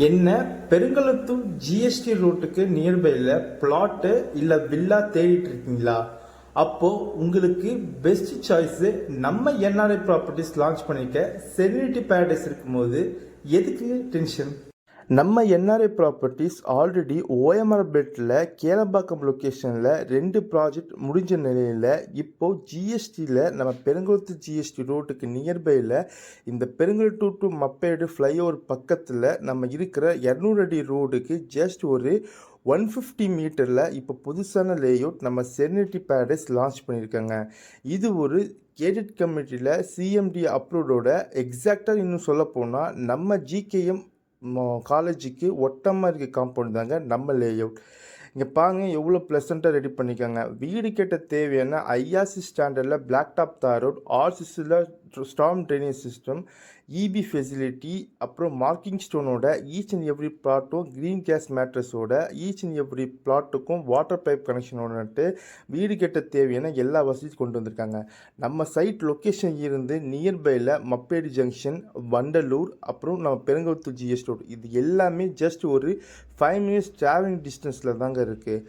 என்ன பெருங்களத்தூர் ஜிஎஸ்டி ரோட்டுக்கு நியர்பையில் பிளாட்டு இல்லை வில்லா தேடிட்டு இருக்கீங்களா? அப்போ உங்களுக்கு பெஸ்ட் சாய்ஸ் நம்ம என்ஆர்ஐ ப்ராப்பர்ட்டிஸ் லான்ச் பண்ணிக்க செரினிட்டி பேரடைஸ் இருக்கும்போது எதுக்கு டென்ஷன்? நம்ம என்ஆர்ஐ ப்ராப்பர்ட்டிஸ் ஆல்ரெடி ஓஎம்ஆர்பேட்டில் கேளம்பாக்கம் லொக்கேஷனில் 2 ப்ராஜெக்ட் முடிஞ்ச நிலையில் இப்போது ஜிஎஸ்டியில் நம்ம பெருங்குளத்தூர் ஜிஎஸ்டி ரோட்டுக்கு நியர்பையில் இந்த பெருங்குளத்தூர் டு மப்பேடு ஃப்ளைஓவர் பக்கத்தில் நம்ம இருக்கிற 200 அடி ரோடுக்கு ஜஸ்ட் ஒரு 150 மீட்டரில் இப்போ புதுசான லேஅவுட் நம்ம செரினிட்டி பேரடைஸ் லான்ச் பண்ணியிருக்காங்க. இது ஒரு கேடட் கமிட்டியில் சிஎம்டி அப்ரூவோட எக்ஸாக்டாக இன்னும் சொல்ல போனால் நம்ம ஜிகேஎம் காலேஜுக்கு ஒட்டமாக இருக்க காம்பவுண்ட் தாங்க நம்ம லேஅவுட். இங்கே பாருங்கள் எவ்வளோ ப்ளசண்ட்டாக ரெடி பண்ணிக்காங்க. வீடு கட்ட தேவையான ஐஆர்சி ஸ்டாண்டர்டில் பிளாக் டாப் தார் ரோட், ஆர்சிஸில் storm drainage system, EB facility, அப்புறம் மார்க்கிங் ஸ்டோனோட ஈச் அண்ட் எவ்ரி பிளாட்டும் க்ரீன் கேஸ் மேட்ரஸோட ஈச் அண்ட் எவ்ரி பிளாட்டுக்கும் வாட்டர் பைப் கனெக்ஷனோடட்டு வீடு கட்ட தேவையான எல்லா வசதியும் கொண்டு வந்திருக்காங்க. நம்ம சைட் லொக்கேஷன் இருந்து நியர்பையில் மப்பேடு ஜங்ஷன், வண்டலூர், அப்புறம் நம்ம பெருங்குளத்தூர் ஜிஎஸ்டி ரோடு, இது எல்லாமே ஜஸ்ட் ஒரு 5 மினிட்ஸ் ட்ராவலிங் டிஸ்டன்ஸில் தாங்க இருக்குது.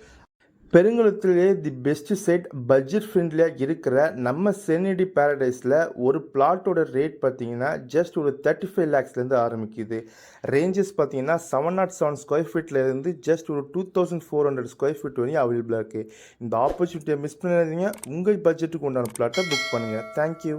பெருங்குளத்திலே தி பெஸ்ட் சைட் பட்ஜெட் ஃப்ரெண்ட்லியாக இருக்கிற நம்ம செரினிட்டி பேரடைஸில் ஒரு பிளாட்டோட ரேட் பார்த்தீங்கன்னா ஜஸ்ட் ஒரு 35 lakhsலேருந்து ஆரம்பிக்குது. ரேஞ்சஸ் பார்த்தீங்கன்னா 707 ஸ்கொயர் ஃபீட்லேருந்து ஜஸ்ட் ஒரு 2400 ஸ்கொயர் ஃபீட் வரையும் அவைலபிளாக இருக்குது. இந்த ஆப்பர்ச்சுனிட்டியை மிஸ் பண்ணாதீங்க. உங்கள் பட்ஜெட்டுக்கு உண்டான பிளாட்டை புக் பண்ணுங்கள். தேங்க்யூ.